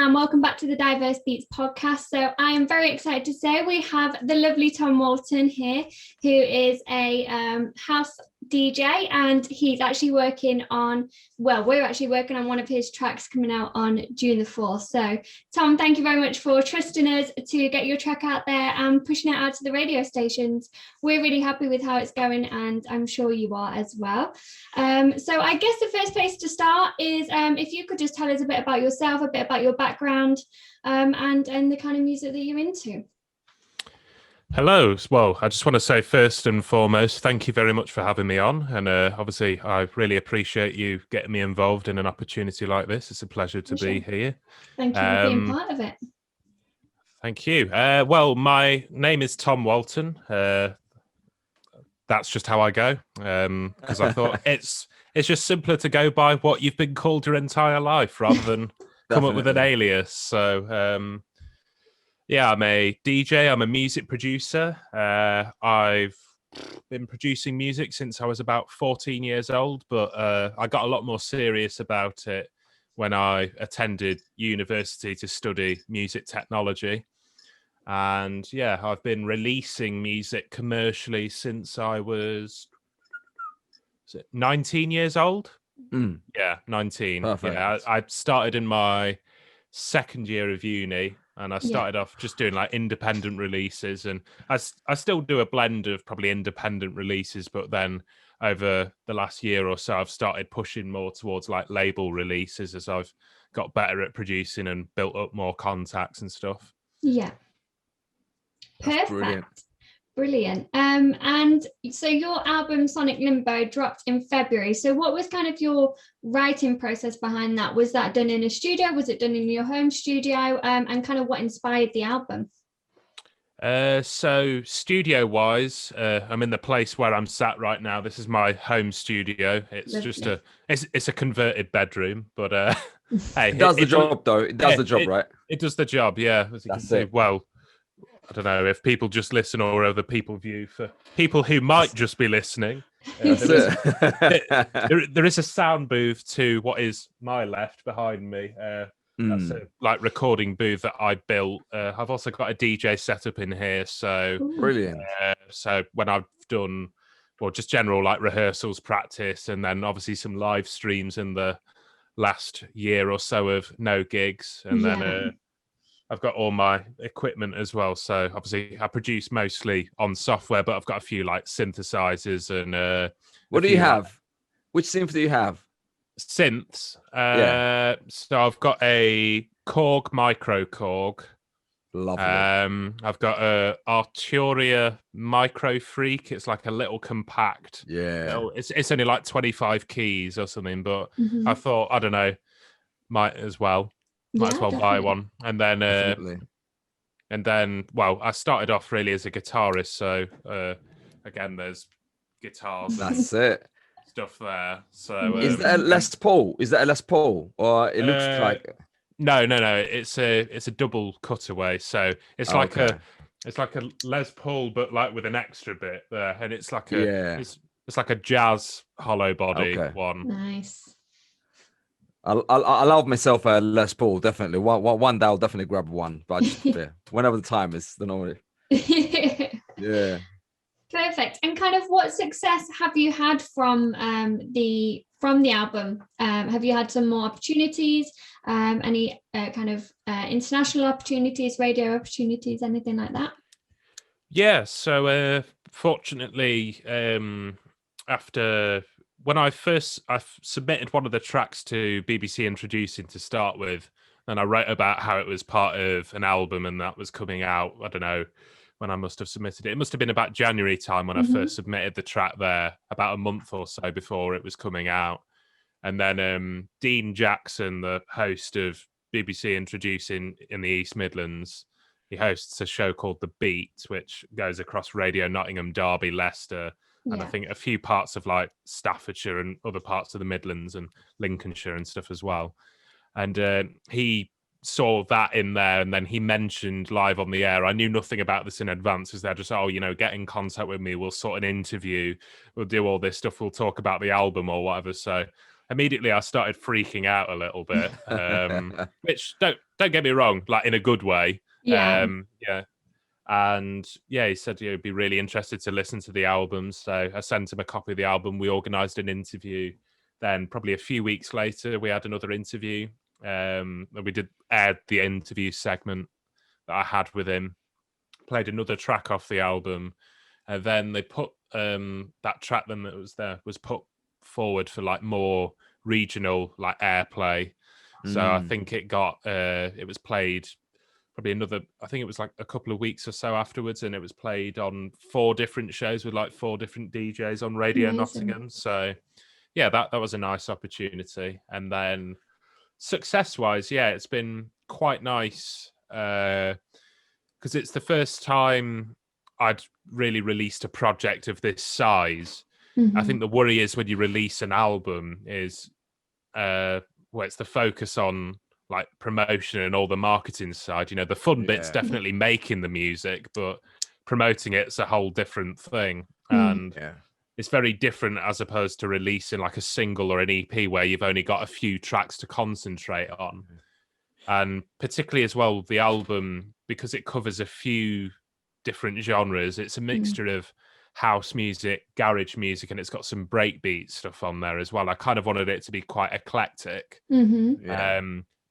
and welcome back to the Diverse Beats podcast. So I am very excited to say we have the lovely Tom Walton here, who is a house DJ, and he's actually working on, we're actually working on one of his tracks coming out on June the 4th. So Tom, thank you very much for trusting us to get your track out there and pushing it out to the radio stations. We're really happy with how it's going, and I'm sure you are as well. So I guess the first place to start is if you could just tell us a bit about yourself, a bit about your background, and the kind of music that you're into. Hello. Well, I just want to say first and foremost, thank you very much for having me on. And obviously, I really appreciate you getting me involved in an opportunity like this. It's a pleasure to be here. Thank you for being part of it. Thank you. Well, my name is Tom Walton. That's just how I go, because I thought it's just simpler to go by what you've been called your entire life rather than come up with an alias. So, yeah, I'm a DJ. I'm a music producer. I've been producing music since I was about 14 years old, but I got a lot more serious about it when I attended university to study music technology. And yeah, I've been releasing music commercially since I was 19 years old. Yeah, 19. Perfect. Yeah, I started in my second year of uni, and I started off just doing like independent releases, and I still do a blend of probably independent releases, but then over the last year or so I've started pushing more towards like label releases as I've got better at producing and built up more contacts and stuff. Yeah. That's Perfect. Brilliant. And so your album Sonic Limbo dropped in February. So what was kind of your writing process behind that? Was that done in a studio? Was it done in your home studio? And kind of what inspired the album? So studio wise, I'm in the place where I'm sat right now. This is my home studio. It's Lovely. just it's a converted bedroom, but hey, It does the job though. It does the job, right? It does the job, yeah. As you can see. Well, I don't know if people just listen or other people view. For people who might just be listening, there is a sound booth to what is my left behind me. That's a like recording booth that I built. I've also got a DJ setup in here. So brilliant. So when I've done, well, just general like rehearsals, practice, and then obviously some live streams in the last year or so of no gigs, and then I've got all my equipment as well. So obviously I produce mostly on software, but I've got a few like synthesizers and what do you have? Which synth do you have? Synths. So I've got a Korg Micro Korg. Lovely. I've got a Arturia Micro Freak. It's like a little compact. Yeah. It's only like 25 keys or something, but I thought, I don't know, might as well buy one. And then well, I started off really as a guitarist, so again there's guitars. That's it. Stuff there. So is that a Les Paul? Is that a Les Paul? Or it looks like No. It's a double cutaway. So it's like a Les Paul, but like with an extra bit there, and it's like it's like a jazz hollow body one. Nice. I love myself a Les Paul, definitely. One day I'll definitely grab one, but whenever the time is, then only. Yeah. Perfect. And kind of what success have you had from the album? Have you had some more opportunities? Any kind of international opportunities, radio opportunities, anything like that? Yeah. So fortunately, after when I submitted one of the tracks to BBC Introducing to start with, and I wrote about how it was part of an album and that was coming out, I don't know when I must have submitted it. It must have been about January time when I first submitted the track there, about a month or so before it was coming out. And then Dean Jackson, the host of BBC Introducing in the East Midlands, he hosts a show called The Beat, which goes across Radio Nottingham, Derby, Leicester, and I think a few parts of like Staffordshire and other parts of the Midlands and Lincolnshire and stuff as well. And he saw that in there, and then he mentioned live on the air. I knew nothing about this in advance, because they're just, get in contact with me, we'll sort an interview, we'll do all this stuff, we'll talk about the album or whatever. So immediately I started freaking out a little bit, which don't get me wrong, like in a good way. Yeah. Yeah. And yeah, he said he'd be really interested to listen to the album. So I sent him a copy of the album. We organised an interview. Then probably a few weeks later, we had another interview. And we aired the interview segment that I had with him. Played another track off the album. And then they put that track then that was there was put forward for like more regional like airplay. So I think it was played probably another, I think it was like a couple of weeks or so afterwards, and it was played on 4 different shows with like 4 different DJs on Radio Amazing. Nottingham. So yeah, that was a nice opportunity. And then success-wise, yeah, it's been quite nice because it's the first time I'd really released a project of this size. I think the worry is when you release an album is where it's the focus on like promotion and all the marketing side. You know, the fun bit's definitely making the music, but promoting it's a whole different thing. And it's very different as opposed to releasing like a single or an EP where you've only got a few tracks to concentrate on. And particularly as well, the album, because it covers a few different genres, it's a mixture of house music, garage music, and it's got some breakbeat stuff on there as well. I kind of wanted it to be quite eclectic.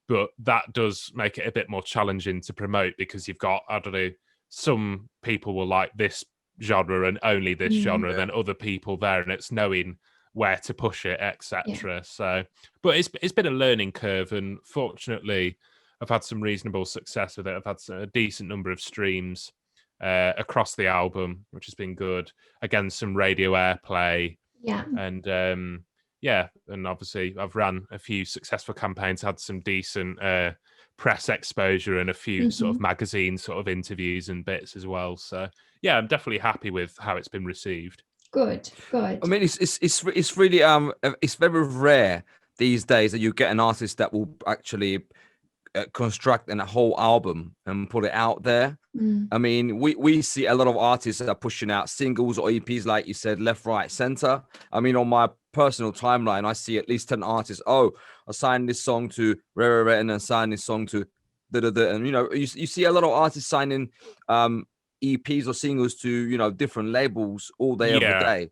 But that does make it a bit more challenging to promote because you've got, I don't know, some people will like this genre and only this genre, then other people there, and it's knowing where to push it, etc. So, but it's been a learning curve, and fortunately, I've had some reasonable success with it. I've had a decent number of streams across the album, which has been good. Again, some radio airplay, and and obviously I've ran a few successful campaigns, had some decent press exposure and a few sort of magazine sort of interviews and bits as well. So yeah, I'm definitely happy with how it's been received. Good. I mean, it's really it's very rare these days that you get an artist that will actually construct a whole album and put it out there. I mean, we see a lot of artists that are pushing out singles or EPs, like you said, left, right, center. I mean, on my personal timeline, I see at least 10 artists. Oh, I signed this song to Rare and then signed this song to and you know, you see a lot of artists signing EPs or singles to, you know, different labels all day, every day.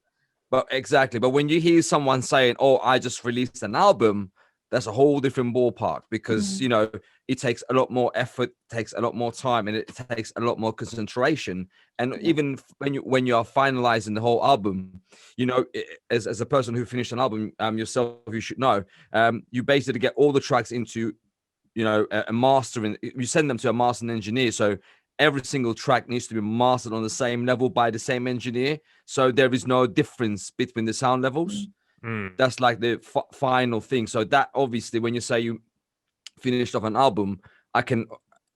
But exactly. But when you hear someone saying, "Oh, I just released an album," that's a whole different ballpark because, you know, it takes a lot more effort, takes a lot more time, and it takes a lot more concentration. And even when you are finalizing the whole album, you know, as a person who finished an album yourself, you should know, you basically get all the tracks into, you know, a mastering. You send them to a mastering engineer, so every single track needs to be mastered on the same level by the same engineer, so there is no difference between the sound levels. That's like the final thing. So that obviously, when you say you finished off an album, I can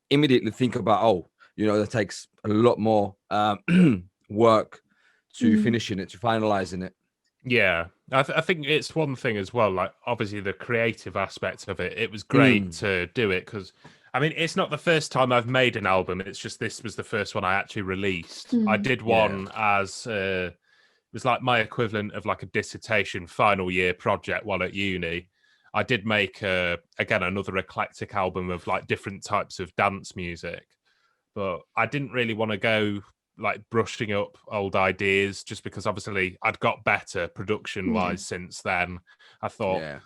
immediately think about, oh, you know, that takes a lot more work to finishing it, to finalizing it. Yeah, I think it's one thing as well, like obviously the creative aspect of it. It was great to do it because, I mean, it's not the first time I've made an album. It's just this was the first one I actually released. I did one as it was like my equivalent of like a dissertation final year project while at uni. I did make again another eclectic album of like different types of dance music, but I didn't really want to go like brushing up old ideas just because obviously I'd got better production wise since then. I thought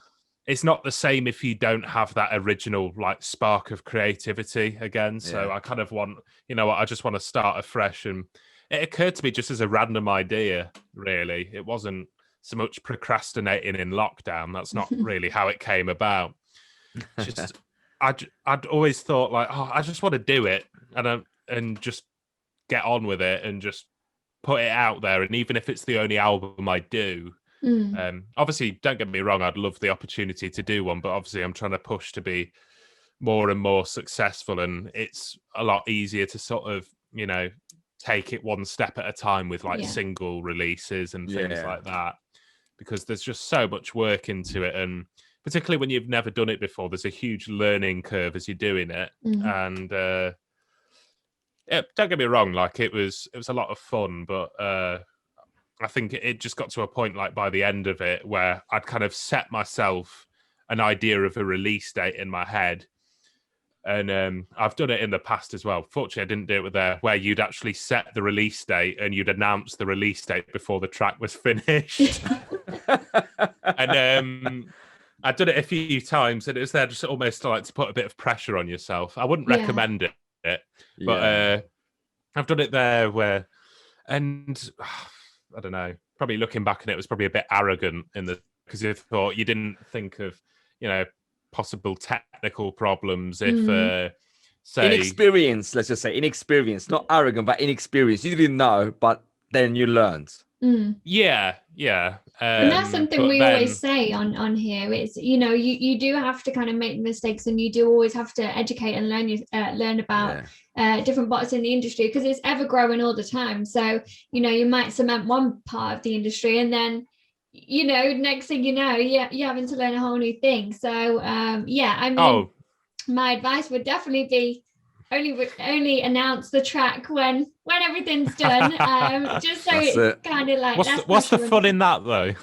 it's not the same if you don't have that original like spark of creativity again. So I kind of want, you know what, I just want to start afresh. And it occurred to me just as a random idea, really. It wasn't so much procrastinating in lockdown. That's not really how it came about. It's just I'd always thought like, oh, I just want to do it and just get on with it and just put it out there. And even if it's the only album I do, obviously, don't get me wrong, I'd love the opportunity to do one, but obviously I'm trying to push to be more and more successful. And it's a lot easier to sort of, you know, take it one step at a time with like single releases and things like that, because there's just so much work into it. And particularly when you've never done it before, there's a huge learning curve as you're doing it. And don't get me wrong, like it was a lot of fun, but I think it just got to a point, like by the end of it, where I'd kind of set myself an idea of a release date in my head. And I've done it in the past as well. Fortunately, I didn't do it with where you'd actually set the release date and you'd announce the release date before the track was finished. And I've done it a few times, and it was there just almost like to put a bit of pressure on yourself. I wouldn't recommend it, but I've done it there where, and I don't know, probably looking back on it was probably a bit arrogant because you thought you didn't think of, possible technical problems if say inexperience, let's just say inexperience, not arrogant, but inexperience. You didn't know, but then you learned. Yeah. And that's something we always say on here. It's, you do have to kind of make mistakes, and you do always have to educate and learn about different parts in the industry, because it's ever growing all the time. So, you might cement one part of the industry, and then next thing you know, you're having to learn a whole new thing. So my advice would definitely be only announce the track when everything's done, just so it's kind of like what's the fun in that though?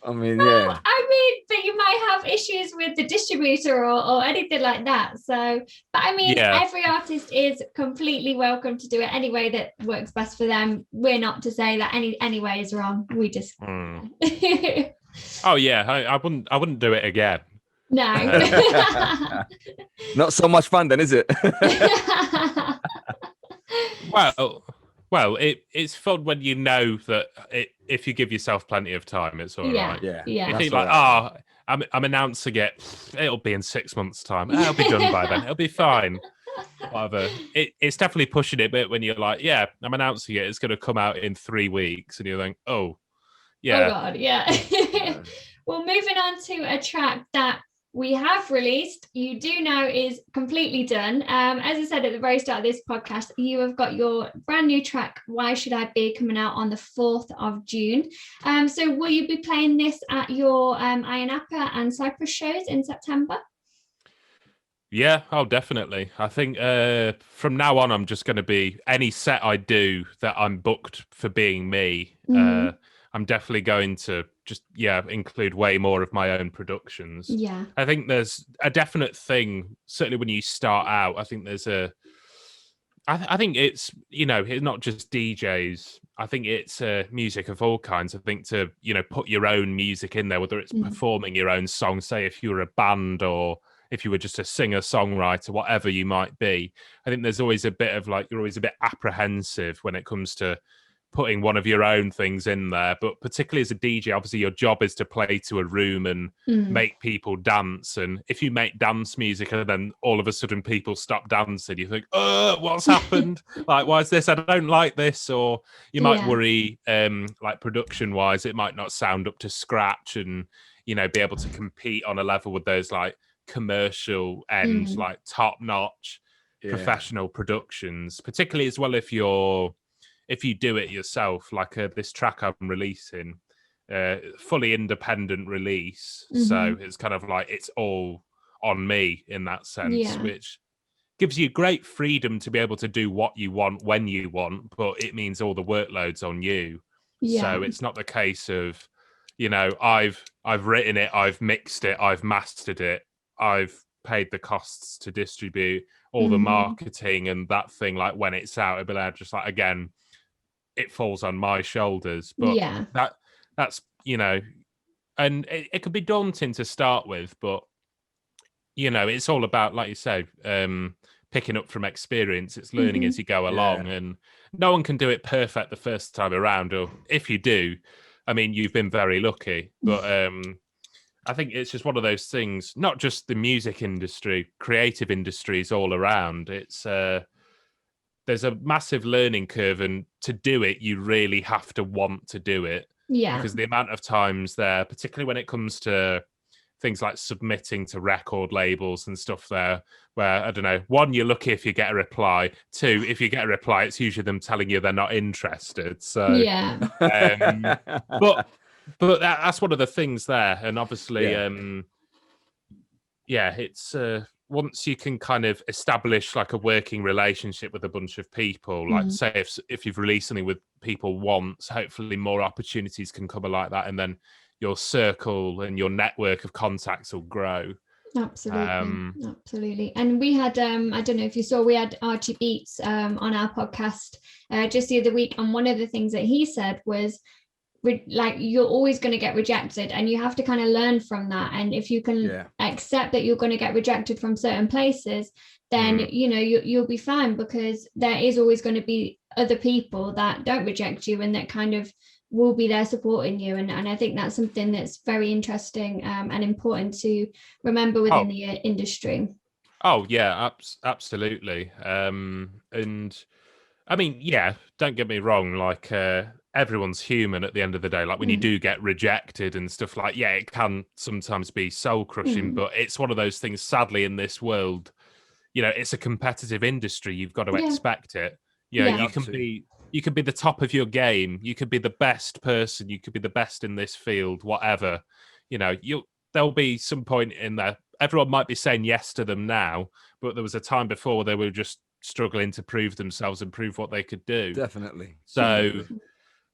I mean, but you might have issues with the distributor or anything like that. So, but I mean, every artist is completely welcome to do it any way that works best for them. We're not to say that any way is wrong. We just. Oh yeah, I wouldn't do it again. No. Not so much fun then, is it? Well, it's fun when you know that if you give yourself plenty of time, it's all right. Yeah. You think like, I'm announcing it. It'll be in 6 months' time. It'll be done by then. It'll be fine. Whatever. It's definitely pushing it a bit when you're like, I'm announcing it. It's going to come out in 3 weeks, and you're like, oh God, yeah. Well, moving on to a track that we have released, you do know is completely done. As I said at the very start of this podcast, you have got your brand new track, Why Should I Be, coming out on the 4th of June. So will you be playing this at your Iron Apple and Cyprus shows in September? Yeah, definitely. I think from now on, I'm just going to be, any set I do that I'm booked for being me, I'm definitely going to just, include way more of my own productions. Yeah. I think there's a definite thing, certainly when you start out, I think there's I think it's, it's not just DJs. I think it's music of all kinds. I think to, put your own music in there, whether it's performing your own song, say if you were a band or if you were just a singer-songwriter, whatever you might be. I think there's always a bit of like, you're always a bit apprehensive when it comes to putting one of your own things in there, but particularly as a DJ, obviously your job is to play to a room and make people dance. And if you make dance music and then all of a sudden people stop dancing, you think, what's happened? Like, why is this? I don't like this. Or you might worry, like production wise, it might not sound up to scratch and, be able to compete on a level with those like commercial and like top notch professional productions, particularly as well if you do it yourself, like this track I'm releasing, fully independent release. So it's kind of like it's all on me in that sense, which gives you great freedom to be able to do what you want when you want, but it means all the workload's on you. So it's not the case of, I've written it, I've mixed it, I've mastered it, I've paid the costs to distribute all the marketing and that thing. Like when it's out, it'll be like, just like, again, it falls on my shoulders, but that's and it could be daunting to start with, but it's all about, like you say, picking up from experience. It's learning as you go along, and no one can do it perfect the first time around, or if you do, I mean, you've been very lucky. But I think it's just one of those things, not just the music industry, creative industries all around. It's there's a massive learning curve, and to do it, you really have to want to do it. Yeah. Because the amount of times there, particularly when it comes to things like submitting to record labels and stuff there, where, I don't know, one, you're lucky if you get a reply. Two, if you get a reply, it's usually them telling you they're not interested. So, but that's one of the things there. And obviously, it's once you can kind of establish like a working relationship with a bunch of people, like say if you've released something with people once, hopefully more opportunities can come like that, and then your circle and your network of contacts will grow. Absolutely. And we had I don't know if you saw, we had Archie Beats on our podcast just the other week, and one of the things that he said was, like, you're always going to get rejected, and you have to kind of learn from that. And if you can accept that you're going to get rejected from certain places, then you'll be fine, because there is always going to be other people that don't reject you and that kind of will be there supporting you. And I think that's something that's very interesting and important to remember within the industry. Oh yeah, absolutely. And I mean, don't get me wrong, like everyone's human at the end of the day. Like when you do get rejected and stuff, like, it can sometimes be soul crushing, but it's one of those things, sadly, in this world, it's a competitive industry. You've got to expect it. You can be the top of your game. You could be the best person. You could be the best in this field, whatever. There'll be some point in there. Everyone might be saying yes to them now, but there was a time before they were just struggling to prove themselves and prove what they could do. Definitely. So,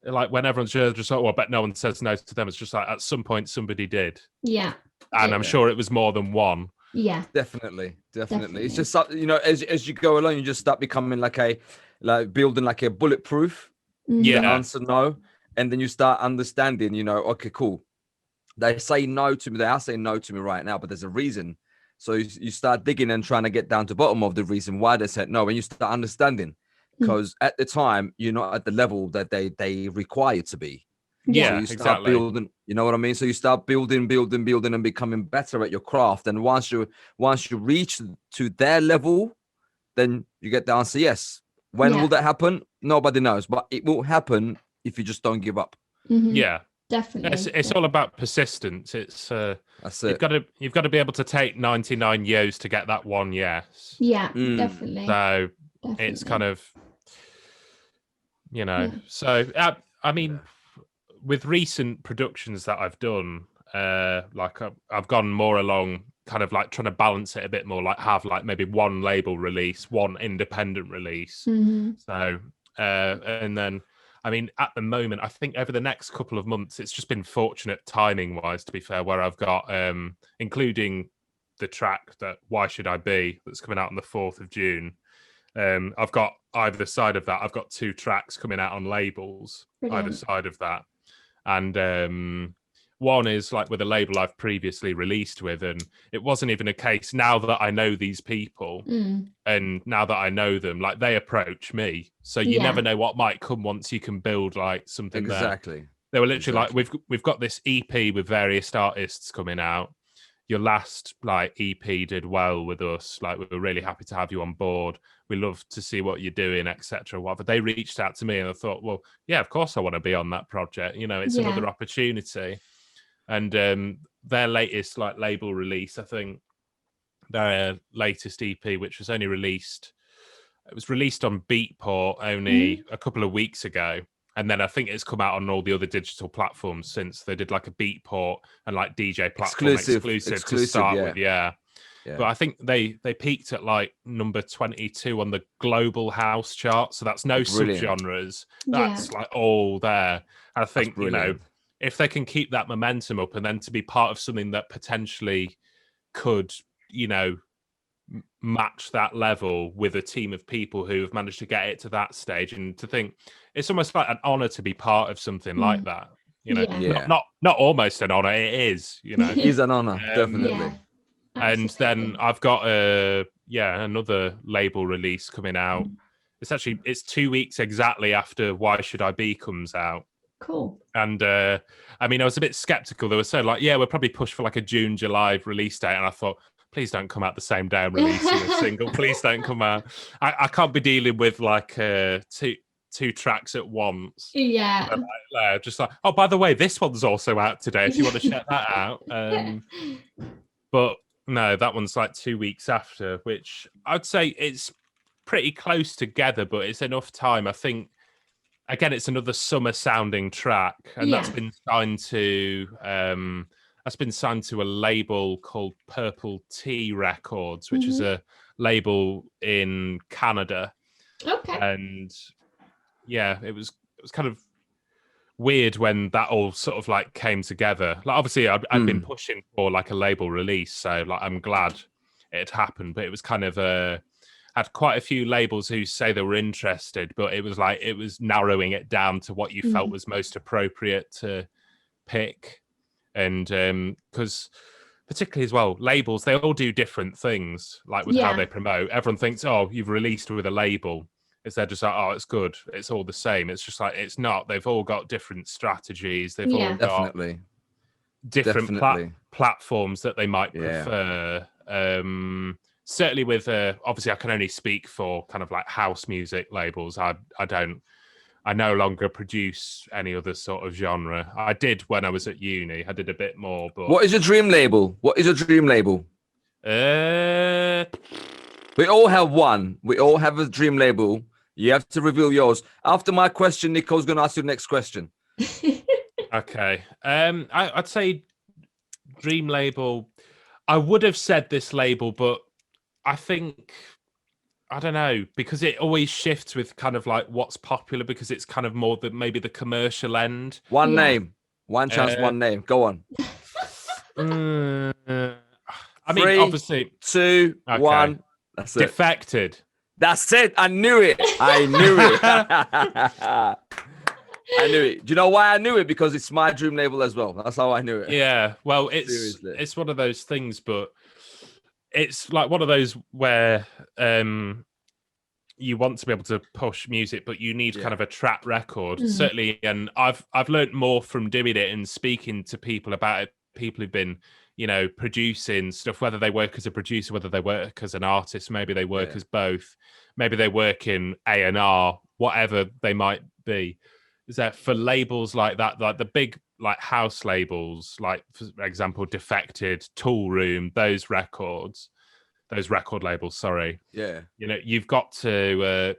like, when everyone's just like, well, but no one says no to them, it's just like at some point somebody did. Yeah. And I'm sure it was more than one. Yeah. Definitely. It's just, as you go along, you just start becoming building like a bulletproof. The answer no. And then you start understanding, okay, cool. They say no to me. They are saying no to me right now, but there's a reason. So you start digging and trying to get down to the bottom of the reason why they said no, and you start understanding, because at the time you're not at the level that they require to be. Yeah, so you start building. You know what I mean? So you start building, and becoming better at your craft. And once you reach to their level, then you get the answer yes. When will that happen? Nobody knows, but it will happen if you just don't give up. Yeah. Definitely. It's all about persistence. It's that's it. You've got to be able to take 99 years to get that one yes. Yeah, definitely. So it's kind of, So I mean, with recent productions that I've done, like I've gone more along kind of like trying to balance it a bit more, like have like maybe one label release, one independent release. So and then, I mean, at the moment, I think over the next couple of months, it's just been fortunate timing-wise, to be fair, where I've got, including the track that Why Should I Be, that's coming out on the 4th of June. I've got either side of that. I've got 2 tracks coming out on labels, either side of that. And one is like with a label I've previously released with, and it wasn't even a case, now that I know these people and now that I know them, like they approach me. So you never know what might come once you can build like something exactly. there. They were literally like, we've got this EP with various artists coming out. Your last like EP did well with us. Like, we're really happy to have you on board. We love to see what you're doing, etc. Whatever. They reached out to me and I thought, well, yeah, of course I want to be on that project. It's another opportunity. And their latest like label release, I think their latest EP, which was only released, it was released on Beatport only a couple of weeks ago. And then I think it's come out on all the other digital platforms since. They did like a Beatport and like DJ platform exclusive to start with. Yeah. But I think they peaked at like number 22 on the global house chart. So that's no subgenres. That's like all there. And I think, if they can keep that momentum up and then to be part of something that potentially could, match that level with a team of people who have managed to get it to that stage, and to think it's almost like an honor to be part of something like that. Not almost an honor, it is. It is an honor, definitely. And then I've got another label release coming out. It's 2 weeks exactly after Why Should I Be comes out. Cool. And I mean, I was a bit skeptical. They were saying like, we'll probably push for like a June, July release date. And I thought, please don't come out the same day I'm releasing a single. Please don't come out. I can't be dealing with like two tracks at once. Yeah. Just like, oh, by the way, this one's also out today if you want to check that out. But no, that one's like 2 weeks after, which I'd say it's pretty close together, but it's enough time. I think, again, it's another summer sounding track, and that's been signed to that's been signed to a label called Purple Tea Records, which is a label in Canada. Okay. And yeah, it was kind of weird when that all sort of like came together. Like obviously I'd been pushing for like a label release, so like I'm glad it had happened, but it was kind of had quite a few labels who say they were interested, but it was narrowing it down to what you felt was most appropriate to pick. And because particularly as well, labels, they all do different things, like with how they promote. Everyone thinks, oh, you've released with a label. They're just like, oh, it's good. It's all the same. It's just like, it's not. They've all got different strategies. They've all got different platforms that they might prefer. Certainly with, obviously I can only speak for kind of like house music labels. I no longer produce any other sort of genre. I did when I was at uni. I did a bit more. But what is your dream label? What is your dream label? We all have one. We all have a dream label. You have to reveal yours. After my question, Nicole's going to ask you the next question. Okay. I'd say dream label. I would have said this label, but I think, I don't know, because it always shifts with kind of like what's popular, because it's kind of more maybe the commercial end. One name. One chance, one name. Go on. I mean, 3, obviously. 2, 1. That's it. Defected. That's it. I knew it. I knew it. I knew it. Do you know why I knew it? Because it's my dream label as well. That's how I knew it. Yeah. Well, it's one of those things, but it's like one of those where you want to be able to push music, but you need kind of a track record, certainly. And I've learned more from doing it and speaking to people about it. People who've been, producing stuff, whether they work as a producer, whether they work as an artist, maybe they work as both, maybe they work in A&R, whatever they might be. Is that for labels like that, like the big like house labels, like for example, Defected, Tool Room, those record labels, sorry. Yeah. You've got to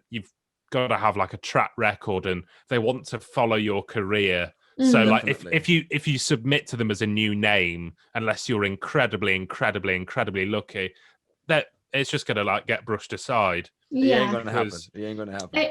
have like a track record, and they want to follow your career. So like if you submit to them as a new name, unless you're incredibly lucky, that it's just gonna like get brushed aside. It ain't gonna happen.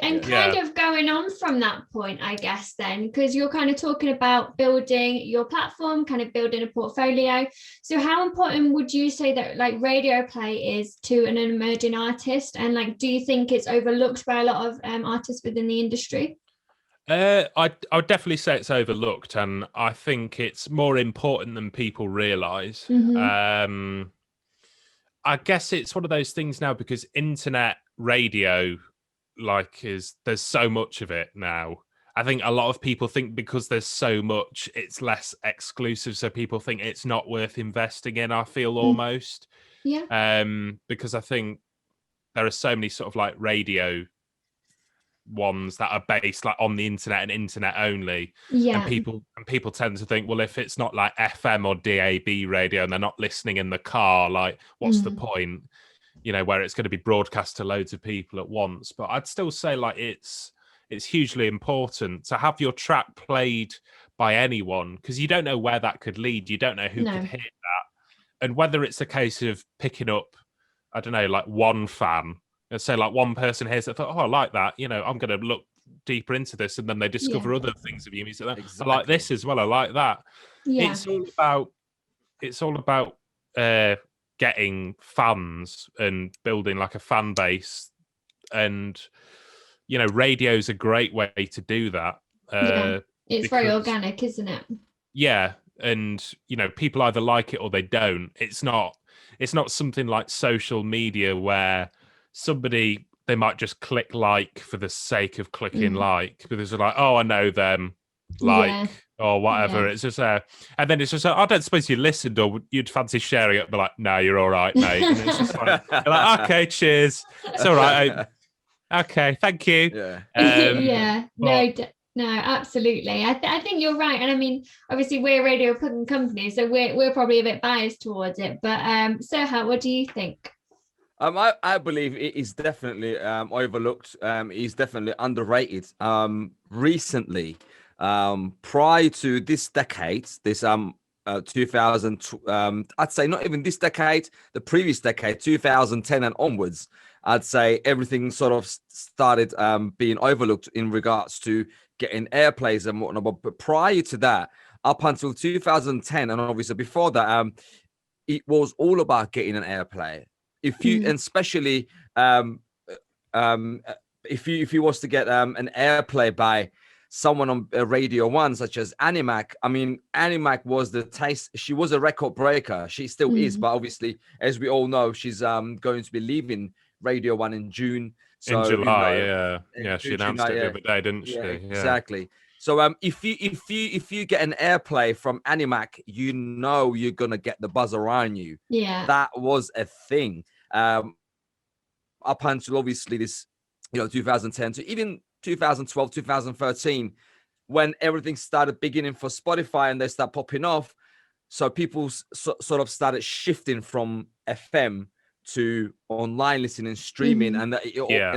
And kind of going on from that point, I guess, then, because you're kind of talking about building your platform, kind of building a portfolio. So how important would you say that like radio play is to an emerging artist? And like, do you think it's overlooked by a lot of artists within the industry? I would definitely say it's overlooked, and I think it's more important than people realize. I guess it's one of those things now, because internet radio, there's so much of it now. I think a lot of people think because there's so much, it's less exclusive, so people think it's not worth investing in, I feel almost. Because I think there are so many sort of like radio ones that are based like on the internet and internet only, and people tend to think, well, if it's not like FM or DAB radio and they're not listening in the car, like what's the point, where it's going to be broadcast to loads of people at once. But I'd still say like it's hugely important to have your track played by anyone, because you don't know where that could lead. You don't know who could hit that, and whether it's a case of picking up, I don't know, like one fan. And say like one person hears it, thought, oh, I like that. I'm going to look deeper into this, and then they discover other things of you. And you say, I like this as well. I like that. Yeah. It's all about getting fans and building like a fan base, and radio's a great way to do that. It's very organic, isn't it? Yeah, and people either like it or they don't. It's not something like social media where they might just click like for the sake of clicking like, because they're like, oh, I know them, or whatever. It's just and then it's just I don't suppose you listened, or you'd fancy sharing it, but like, no, you're all right, mate. And it's just like, you're like, okay, cheers, it's all right. Okay, thank you. No, absolutely. I think you're right. And I mean, obviously we're a radio company, so we're probably a bit biased towards it. But Serhat, what do you think? I believe it is definitely overlooked. It's definitely underrated. Recently, prior to this decade, this 2000, I'd say not even this decade, the previous decade, 2010 and onwards, I'd say everything sort of started being overlooked in regards to getting airplays and whatnot. But prior to that, up until 2010, and obviously before that, it was all about getting an airplay. If you, and especially if you was to get an airplay by someone on Radio 1, such as Animac. I mean, Animac was the taste. She was a record breaker. She still is, but obviously, as we all know, she's going to be leaving Radio 1 in June. So, in July, she June, announced it the other day, didn't she? Yeah, exactly. So, if you get an airplay from Animac, you know you're gonna get the buzz around you. Yeah, that was a thing. Up until obviously this, 2010 to even 2012, 2013, when everything started beginning for Spotify and they start popping off. So people sort of started shifting from FM to online listening, streaming, and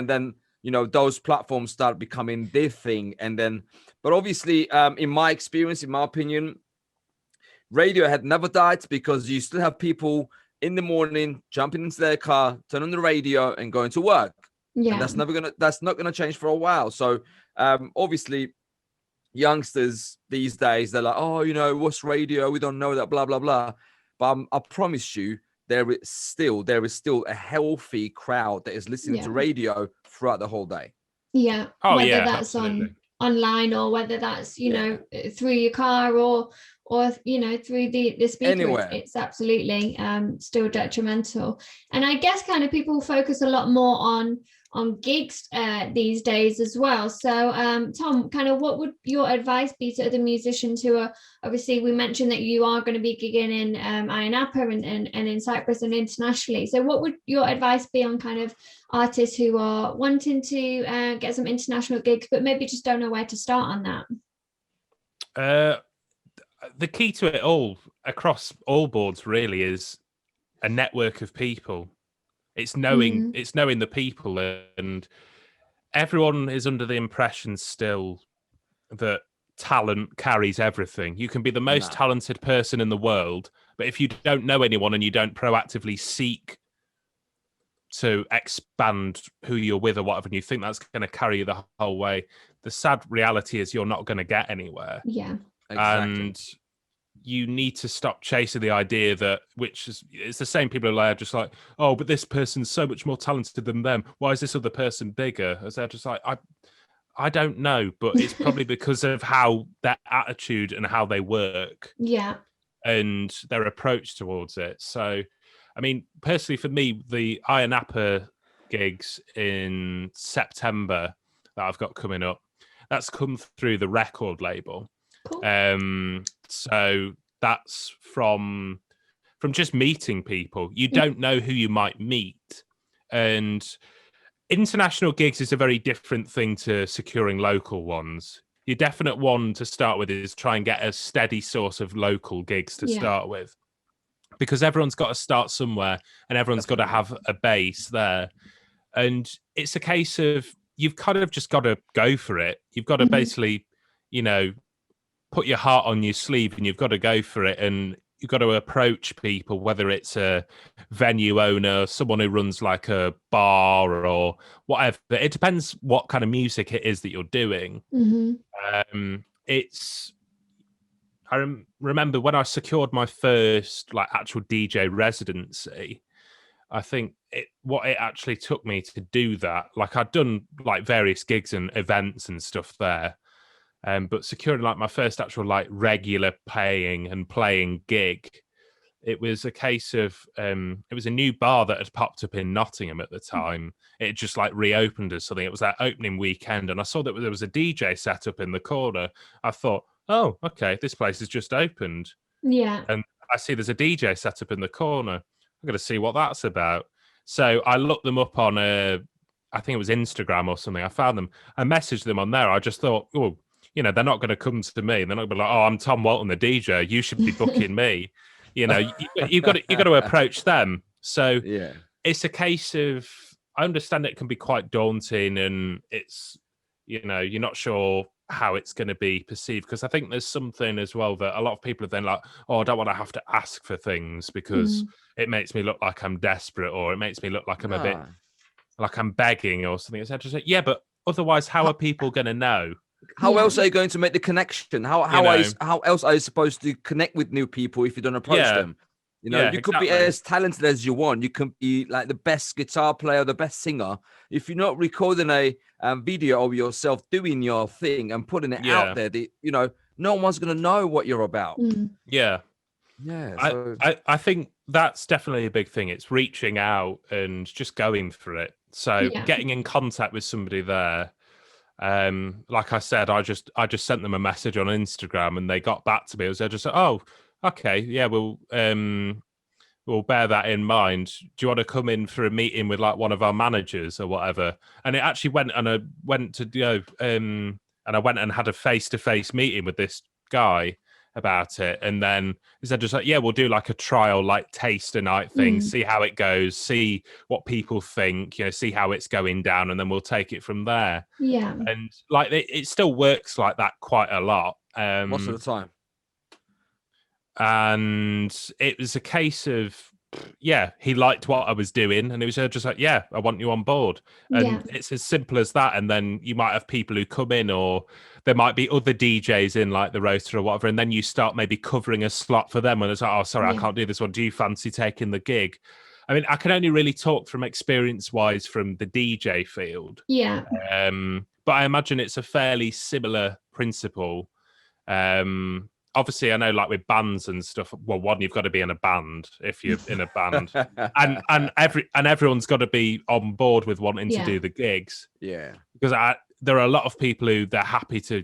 then those platforms start becoming their thing. And then, but obviously, in my experience, in my opinion, radio had never died, because you still have people in the morning jumping into their car, turn on the radio, and going to work. Yeah, and that's not gonna change for a while. So obviously, youngsters these days, they're like, oh, what's radio? We don't know that, blah blah blah. But I promise you, there is still a healthy crowd that is listening to radio throughout the whole day. Yeah. Whether that's absolutely online, or whether that's through your car, or through the speaker, it's absolutely still detrimental. And I guess kind of people focus a lot more on gigs these days as well. So Tom, kind of what would your advice be to other musicians who are, obviously we mentioned that you are going to be gigging in Ayia Napa and in Cyprus and internationally. So what would your advice be on kind of artists who are wanting to get some international gigs, but maybe just don't know where to start on that? The key to it all, across all boards, really, is a network of people. It's knowing the people, and everyone is under the impression still that talent carries everything. You can be the most talented person in the world, but if you don't know anyone and you don't proactively seek to expand who you're with or whatever, and you think that's going to carry you the whole way, the sad reality is you're not going to get anywhere. Yeah, exactly. And you need to stop chasing the idea that, it's the same people who are just like, oh, but this person's so much more talented than them. Why is this other person bigger? As they're just like, I don't know, but it's probably because of how their attitude and how they work. Yeah. And their approach towards it. So, I mean, personally for me, the Ayia Napa gigs in September that I've got coming up, that's come through the record label. Cool. So that's from just meeting people. You don't know who you might meet, and international gigs is a very different thing to securing local ones. Your definite one to start with is try and get a steady source of local gigs to start with, because everyone's got to start somewhere and everyone's got to have a base there. And it's a case of you've kind of just got to go for it. You've got to basically, put your heart on your sleeve, and you've got to go for it, and you've got to approach people, whether it's a venue owner, someone who runs like a bar or whatever. It depends what kind of music it is that you're doing. I remember when I secured my first like actual DJ residency, I think what it actually took me to do that, like I'd done like various gigs and events and stuff there, but securing like my first actual like regular paying and playing gig, it was a case of it was a new bar that had popped up in Nottingham at the time. It had just like reopened as something. It was that opening weekend, and I saw that there was a DJ set up in the corner. I thought, oh, okay, this place has just opened. Yeah. And I see there's a DJ set up in the corner. I'm going to see what that's about. So I looked them up on I think it was Instagram or something. I found them. I messaged them on there. I just thought, oh, they're not going to come to me. They're not going to be like, oh, I'm Tom Walton, the DJ. You should be booking me. You've got to approach them. So it's a case of, I understand it can be quite daunting, and it's, you're not sure how it's going to be perceived, because I think there's something as well that a lot of people are then like, oh, I don't want to have to ask for things because it makes me look like I'm desperate, or it makes me look like I'm a bit like I'm begging or something, etc. Yeah, but otherwise, how are people going to know? How else are you going to make the connection? How else are you supposed to connect with new people if you don't approach them? You could be as talented as you want. You can be like the best guitar player, the best singer. If you're not recording a video of yourself doing your thing and putting it out there, no one's going to know what you're about. Yeah. So... I think that's definitely a big thing. It's reaching out and just going for it. So getting in contact with somebody there. Like I said, I just sent them a message on Instagram and they got back to me. They just said, oh, okay, yeah, we'll bear that in mind. Do you want to come in for a meeting with like one of our managers or whatever? And it actually went, and I went to and I went and had a face-to-face meeting with this guy about it, and then he said just like, yeah, we'll do like a trial, like taster night thing, see how it goes, see what people think, see how it's going down, and then we'll take it from there. And like it still works like that quite a lot most of the time. And it was a case of he liked what I was doing, and it was just like, yeah, I want you on board. And it's as simple as that. And then you might have people who come in, or there might be other DJs in like the roster or whatever, and then you start maybe covering a slot for them, and it's like, oh, sorry, I can't do this one. Do you fancy taking the gig? I mean, I can only really talk from experience-wise from the DJ field. But I imagine it's a fairly similar principle. Obviously, I know, like with bands and stuff. Well, one, you've got to be in a band if you're in a band, and everyone's got to be on board with wanting to do the gigs. Because there are a lot of people who they're happy to,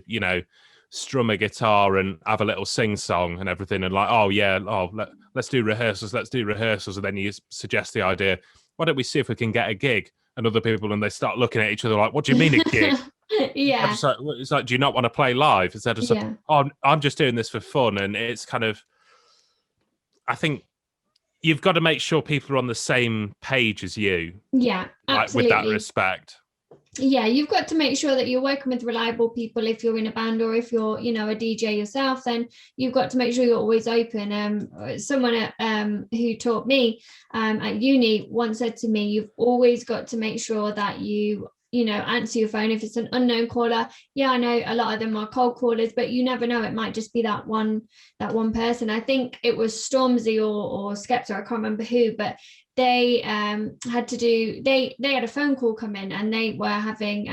strum a guitar and have a little sing song and everything, and like, let's do rehearsals, and then you suggest the idea, why don't we see if we can get a gig? And other people, and they start looking at each other like, what do you mean a gig? It's like, do you not want to play live? Instead of like, oh, I'm just doing this for fun. And it's kind of, I think you've got to make sure people are on the same page as you. Yeah, absolutely. With that respect. Yeah, you've got to make sure that you're working with reliable people if you're in a band, or if you're, a DJ yourself, then you've got to make sure you're always open. Someone who taught me at uni once said to me, you've always got to make sure that you answer your phone if it's an unknown caller. I know a lot of them are cold callers, but you never know, it might just be that one person. I think it was Stormzy or Skepta, I can't remember who, but they had a phone call come in, and they were having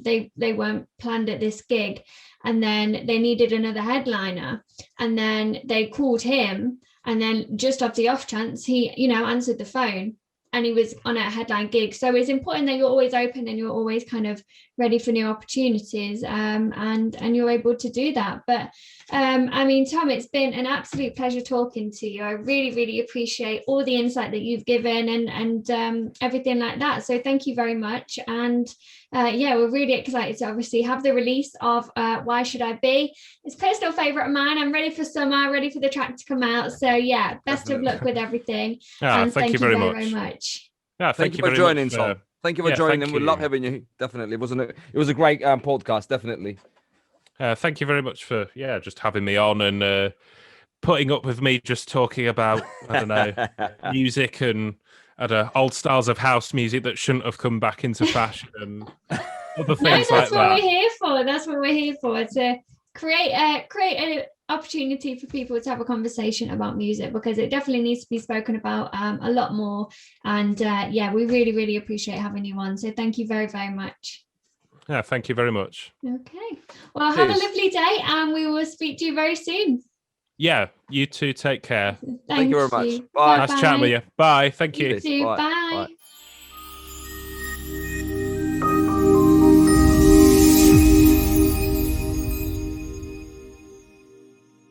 they weren't planned at this gig, and then they needed another headliner, and then they called him, and then just off the off chance he answered the phone, and he was on a headline gig. So it's important that you're always open and you're always kind of ready for new opportunities, and you're able to do that. But I mean, Tom, it's been an absolute pleasure talking to you. I really, really appreciate all the insight that you've given and everything like that. So thank you very much. And we're really excited to obviously have the release of Why Should I Be? It's a personal favourite of mine. I'm ready for summer, ready for the track to come out. So yeah, best of luck with everything. And thank you very much. Yeah, thank you for joining, Tom. Thank you for joining. We love having you. Definitely, wasn't it? It was a great podcast. Definitely. Thank you very much for just having me on and putting up with me just talking about music and old styles of house music that shouldn't have come back into fashion and other things like that. That's what we're here for. That's what we're here for, to create an opportunity for people to have a conversation about music, because it definitely needs to be spoken about a lot more. And we really, really appreciate having you on. So thank you very, very much. Yeah, thank you very much. Okay. Well, have a lovely day, and we will speak to you very soon. Yeah, you too. Take care. Thank you very much. Bye. Nice chatting with you. Bye. Thank you. You too. Bye. Bye.